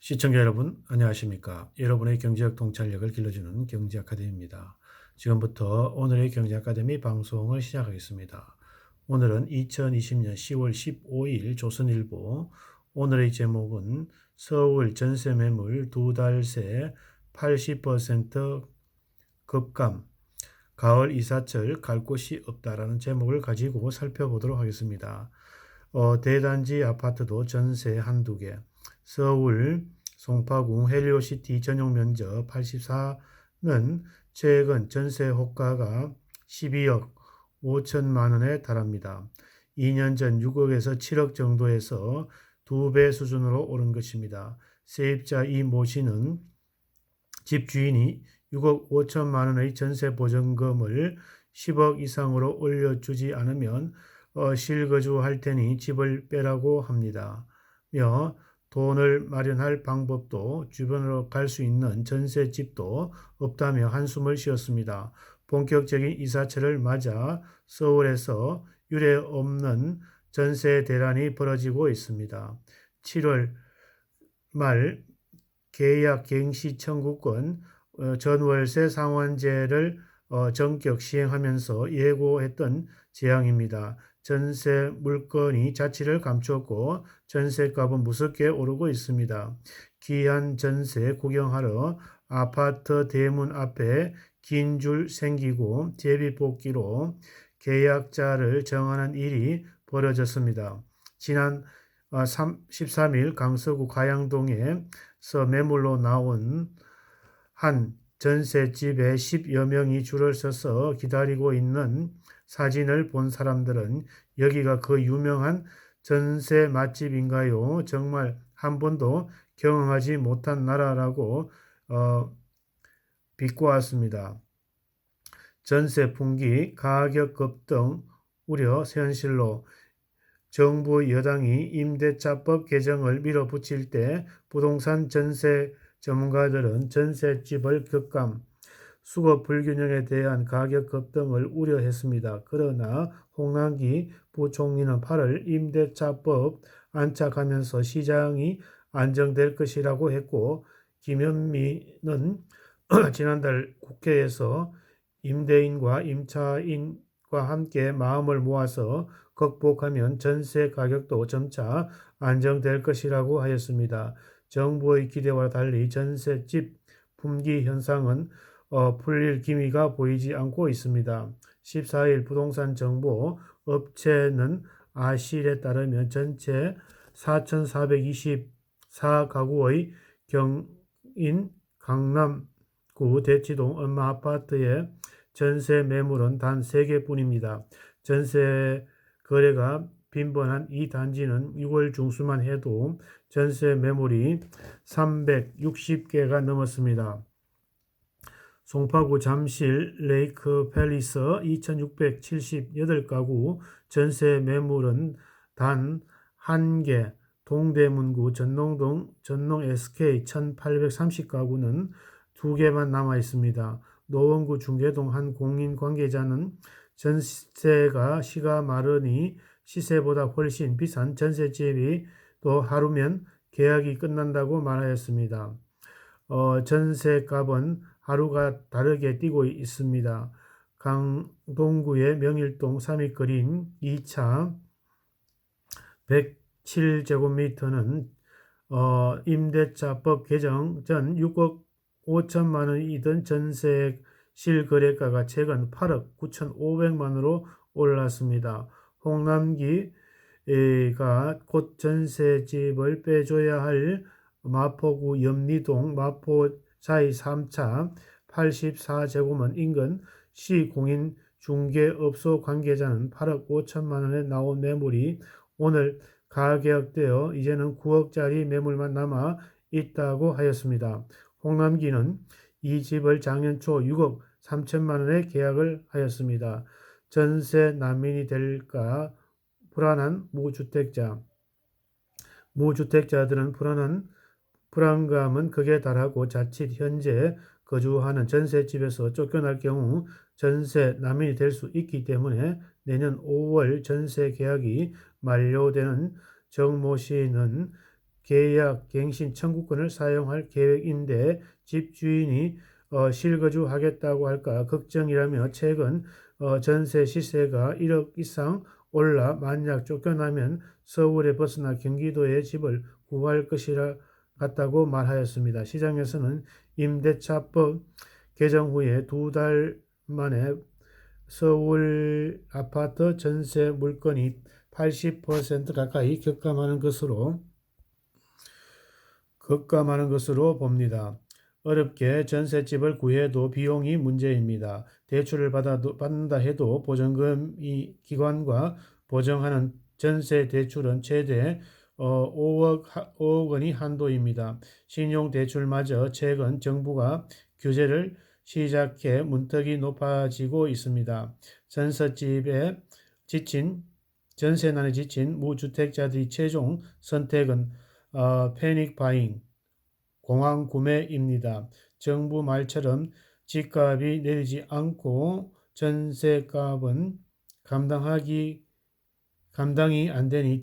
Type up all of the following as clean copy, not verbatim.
시청자 여러분, 안녕하십니까? 여러분의 경제학 통찰력을 길러주는 경제아카데미입니다. 지금부터 오늘의 경제아카데미 방송을 시작하겠습니다. 오늘은 2020년 10월 15일 조선일보. 오늘의 제목은 서울 전세 매물 두 달 새 80% 급감, 가을 이사철 갈 곳이 없다라는 제목을 가지고 살펴보도록 하겠습니다. 대단지 아파트도 전세 한두 개. 서울 송파구 헬리오시티 전용 면적 84는 최근 전세 호가가 12억 5천만 원에 달합니다. 2년 전 6억에서 7억 정도에서 2배 수준으로 오른 것입니다. 세입자 이모 씨는 집주인이 6억 5천만 원의 전세 보증금을 10억 이상으로 올려주지 않으면 실거주할 테니 집을 빼라고 합니다. 며 돈을 마련할 방법도 주변으로 갈 수 있는 전세집도 없다며 한숨을 쉬었습니다. 본격적인 이사철을 맞아 서울에서 유례 없는 전세 대란이 벌어지고 있습니다. 7월 말 계약 갱시 청구권 전월세 상환제를 전격 시행하면서 예고했던 재앙입니다. 전세 물건이 자취를 감추었고 전세값은 무섭게 오르고 있습니다. 귀한 전세 구경하러 아파트 대문 앞에 긴 줄 생기고 제비뽑기로 계약자를 정하는 일이 벌어졌습니다. 지난 13일 강서구 가양동에서 매물로 나온 한 전셋집에 10여 명이 줄을 서서 기다리고 있는 사진을 본 사람들은 여기가 그 유명한 전세 맛집인가요? 정말 한 번도 경험하지 못한 나라라고 비꼬았습니다. 전세 풍기, 가격 급등 우려 현실로 정부 여당이 임대차법 개정을 밀어붙일 때 부동산 전세 전문가들은 전셋집을 급감, 수급 불균형에 대한 가격 급등을 우려했습니다. 그러나 홍남기 부총리는 8월 임대차법 안착하면서 시장이 안정될 것이라고 했고, 김현미는 지난달 국회에서 임대인과 임차인과 함께 마음을 모아서 극복하면 전세 가격도 점차 안정될 것이라고 하였습니다. 정부의 기대와 달리 전세집 품귀 현상은 풀릴 기미가 보이지 않고 있습니다. 14일 부동산 정보 업체는 아실에 따르면 전체 4,424가구의 경인 강남구 대치동 엄마아파트의 전세 매물은 단 3개뿐입니다. 전세 거래가 빈번한 이 단지는 6월 중순만 해도 전세 매물이 360개가 넘었습니다. 송파구 잠실 레이크 팰리스 2678가구 전세 매물은 단 1개, 동대문구 전농동 전농 SK 1830가구는 2개만 남아 있습니다. 노원구 중계동 한 공인 관계자는 전세가 시가 마르니 시세보다 훨씬 비싼 전셋집이 또 하루면 계약이 끝난다고 말하였습니다. 전세값은 하루가 다르게 뛰고 있습니다. 강동구의 명일동 삼익거린 2차 107제곱미터는 임대차법 개정 전 6억 5천만 원이던 전세 실거래가가 최근 8억 9,500만원으로 올랐습니다. 홍남기가 곧 전세집을 빼줘야 할 마포구 염리동 마포사이 3차 84제곱은 인근 시공인 중개업소 관계자는 8억 5천만 원에 나온 매물이 오늘 가격되어 이제는 9억짜리 매물만 남아 있다고 하였습니다. 홍남기는 이 집을 작년 초 6억 3천만 원에 계약을 하였습니다. 전세 난민이 될까 불안한 무주택자들은 불안감은 극에 달하고 자칫 현재 거주하는 전셋집에서 쫓겨날 경우 전세 난민이 될 수 있기 때문에 내년 5월 전세 계약이 만료되는 정모 씨는 계약, 갱신, 청구권을 사용할 계획인데 집주인이 실거주하겠다고 할까 걱정이라며 최근 전세 시세가 1억 이상 올라 만약 쫓겨나면 서울에 벗어나 경기도에 집을 구할 것이라 같다고 말하였습니다. 시장에서는 임대차법 개정 후에 2달 만에 서울 아파트 전세 물건이 80% 가까이 급감하는 것으로 봅니다. 어렵게 전셋집을 구해도 비용이 문제입니다. 대출을 받는다 해도 보증금 기관과 보증하는 전세 대출은 최대 5억 원이 한도입니다. 신용대출마저 최근 정부가 규제를 시작해 문턱이 높아지고 있습니다. 전세난에 지친 무주택자들의 최종 선택은 패닉 바잉, 공황 구매입니다. 정부 말처럼 집값이 내리지 않고 전세값은 감당이 안 되니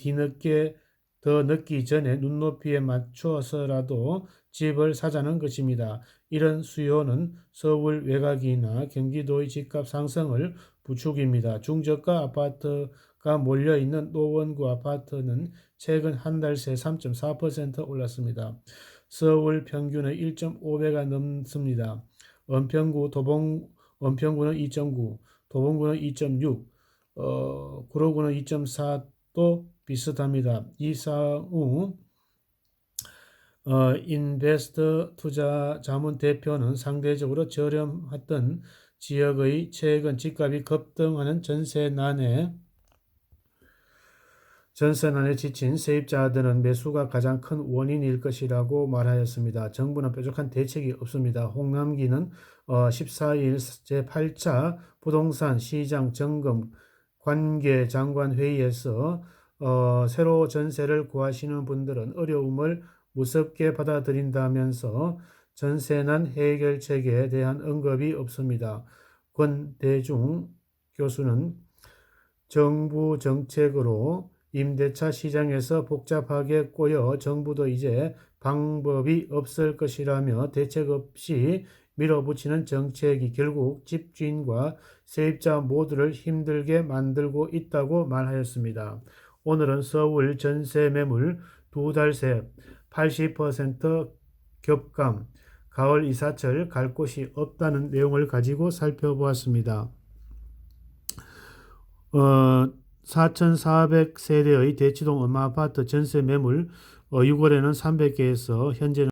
더 늦기 전에 눈높이에 맞춰서라도 집을 사자는 것입니다. 이런 수요는 서울 외곽이나 경기도의 집값 상승을 부추깁니다. 중저가 아파트가 몰려있는 노원구 아파트는 최근 한 달 새 3.4% 올랐습니다. 서울 평균의 1.5배가 넘습니다. 은평구는 2.9, 도봉구는 2.6, 구로구는 2.4도 비슷합니다. 이상우 인베스트 투자 자문 대표는 상대적으로 저렴했던 지역의 최근 집값이 급등하는 전세난에 지친 세입자들은 매수가 가장 큰 원인일 것이라고 말하였습니다. 정부는 뾰족한 대책이 없습니다. 홍남기는 14일 제8차 부동산 시장 점검 관계장관 회의에서 새로 전세를 구하시는 분들은 어려움을 무섭게 받아들인다면서 전세난 해결책에 대한 언급이 없습니다. 권대중 교수는 정부 정책으로 임대차 시장에서 복잡하게 꼬여 정부도 이제 방법이 없을 것이라며 대책 없이 밀어붙이는 정책이 결국 집주인과 세입자 모두를 힘들게 만들고 있다고 말하였습니다. 오늘은 서울 전세 매물 2달 새 80% 격감, 가을 이사철 갈 곳이 없다는 내용을 가지고 살펴보았습니다. 4,400세대의 대치동 엄마아파트 전세 매물 6월에는 300개에서 현재는